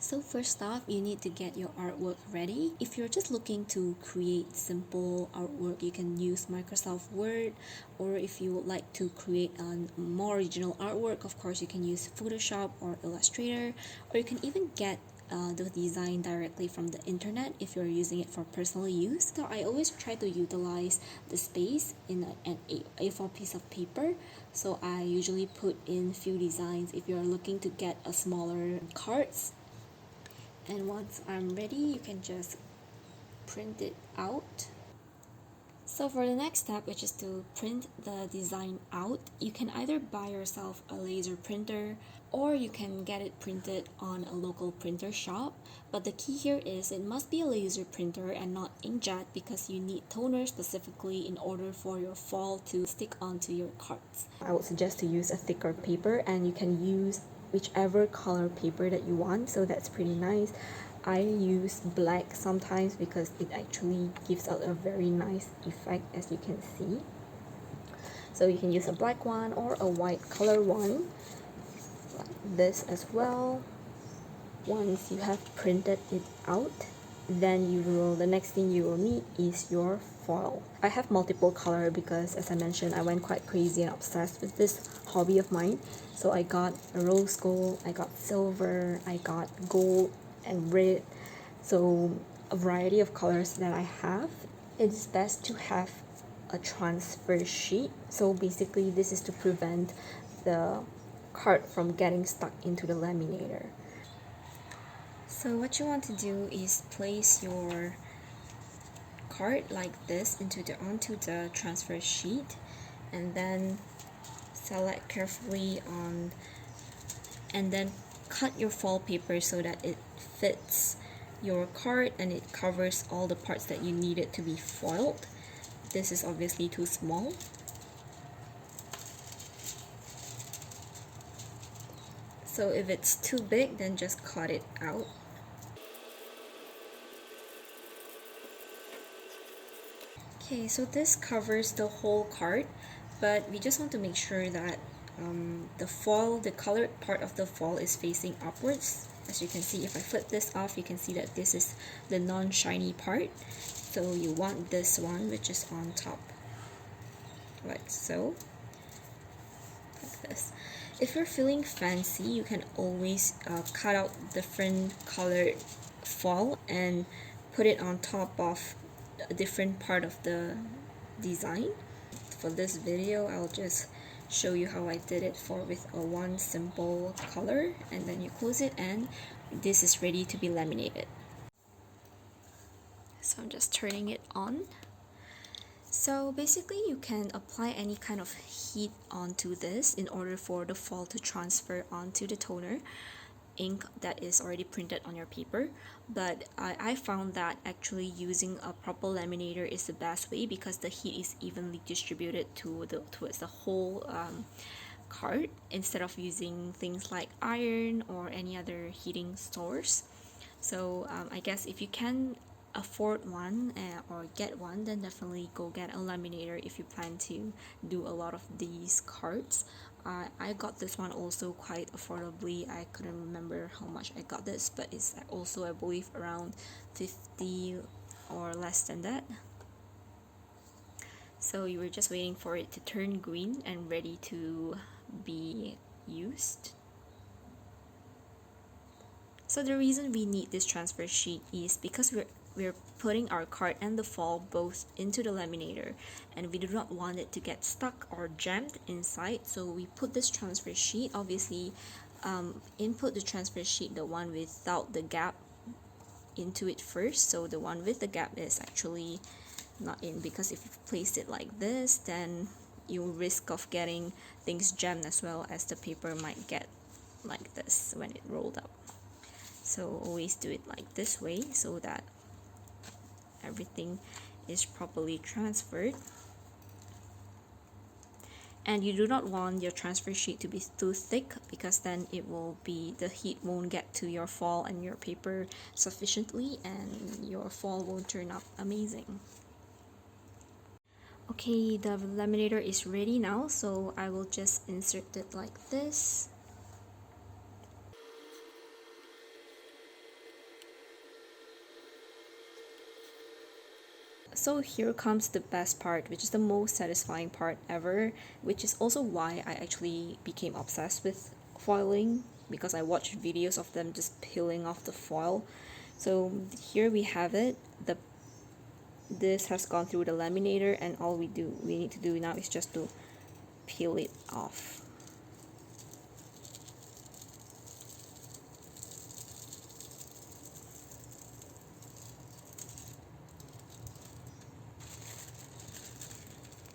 So first off, you need to get your artwork ready. If you're just looking to create simple artwork, you can use Microsoft Word, or if you would like to create a more original artwork, of course you can use Photoshop or Illustrator, or you can even get the design directly from the internet if you're using it for personal use. So I always try to utilize the space in an A4 piece of paper. So I usually put in few designs if you're looking to get a smaller cards. And once I'm ready, you can just print it out. So for the next step, which is to print the design out, you can either buy yourself a laser printer or you can get it printed on a local printer shop. But the key here is it must be a laser printer and not inkjet, because you need toner specifically in order for your foil to stick onto your cards. I would suggest to use a thicker paper, and you can use whichever color paper that you want, so that's pretty nice. I use black sometimes because it actually gives out a very nice effect, as you can see. So you can use a black one or a white color one, like this as well. Once you have printed it out, then the next thing you will need is your foil. I have multiple color because, as I mentioned, I went quite crazy and obsessed with this hobby of mine. So I got a rose gold, I got silver, I got gold and red, so a variety of colors that I have. It is best to have a transfer sheet. So basically this is to prevent the card from getting stuck into the laminator. So what you want to do is place your card like this onto the transfer sheet, and then select carefully on, and then cut your foil paper so that it fits your card and it covers all the parts that you need it to be foiled. This is obviously too small. So if it's too big, then just cut it out. Okay, so this covers the whole card, but we just want to make sure that the colored part of the foil is facing upwards. As you can see, if I flip this off, you can see that this is the non-shiny part. So you want this one, which is on top, like so, like this. If you're feeling fancy, you can always cut out different colored foil and put it on top of a different part of the design. For this video, I'll just show you how I did it with one simple color, and then you close it and this is ready to be laminated. So I'm just turning it on. So basically you can apply any kind of heat onto this in order for the foil to transfer onto the toner ink that is already printed on your paper. But I found that actually using a proper laminator is the best way, because the heat is evenly distributed towards the whole card, instead of using things like iron or any other heating source. So I guess if you can afford one or get one, then definitely go get a laminator if you plan to do a lot of these cards. I got this one also quite affordably. I couldn't remember how much I got this, but it's also, I believe, around 50 or less than that. So you were just waiting for it to turn green and ready to be used. So the reason we need this transfer sheet is because we're putting our card and the foil both into the laminator, and we do not want it to get stuck or jammed inside. So we put this transfer sheet, obviously input the transfer sheet, the one without the gap, into it first. So the one with the gap is actually not in, because if you place it like this, then you risk of getting things jammed, as well as the paper might get like this when it rolled up. So always do it like this way so that everything is properly transferred. And you do not want your transfer sheet to be too thick, because then the heat won't get to your foil and your paper sufficiently, and your foil won't turn out amazing. Okay, the laminator is ready now, so I will just insert it like this. So here comes the best part, which is the most satisfying part ever, which is also why I actually became obsessed with foiling, because I watched videos of them just peeling off the foil. So here we have it. This has gone through the laminator, and all we need to do now is just to peel it off.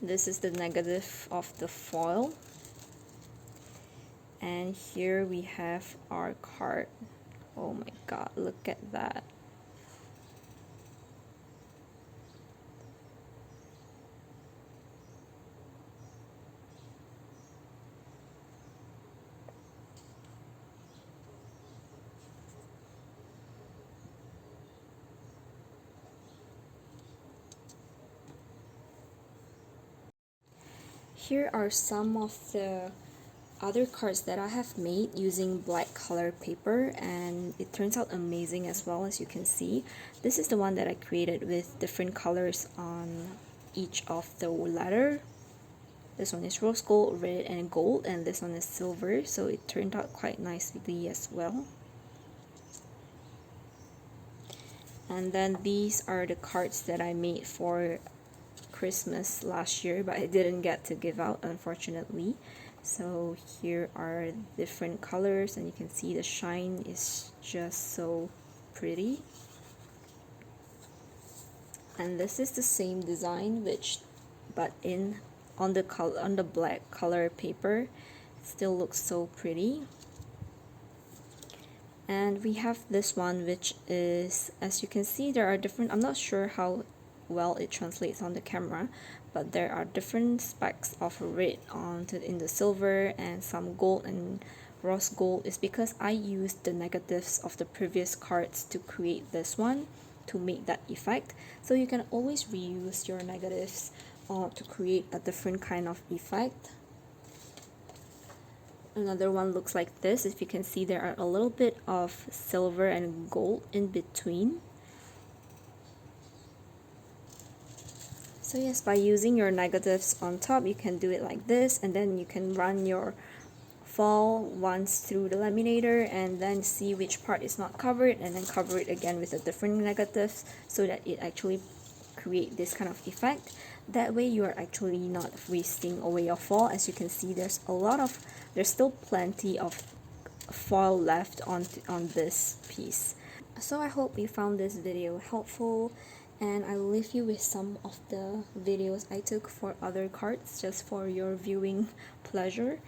This is the negative of the foil, and here we have our card. Oh my god, look at that. Here are some of the other cards that I have made using black color paper, and it turns out amazing as well. As you can see, this is the one that I created with different colors on each of the letter. This one is rose gold, red, and gold, and this one is silver, so it turned out quite nicely as well. And then these are the cards that I made for Christmas last year, but I didn't get to give out, unfortunately. So here are different colors, and you can see the shine is just so pretty. And this is the same design, but on the black color paper. It still looks so pretty. And we have this one, which is, as you can see, there are different, I'm not sure how well it translates on the camera, but there are different specks of red in the silver, and some gold and rose gold. Is because I used the negatives of the previous cards to create this one, to make that effect. So you can always reuse your negatives to create a different kind of effect. Another one looks like this. If you can see, there are a little bit of silver and gold in between. So yes, by using your negatives on top, you can do it like this, and then you can run your foil once through the laminator and then see which part is not covered, and then cover it again with a different negatives so that it actually create this kind of effect. That way you are actually not wasting away your foil. As you can see, there's still plenty of foil left on this piece. So I hope you found this video helpful, and I will leave you with some of the videos I took for other cards just for your viewing pleasure.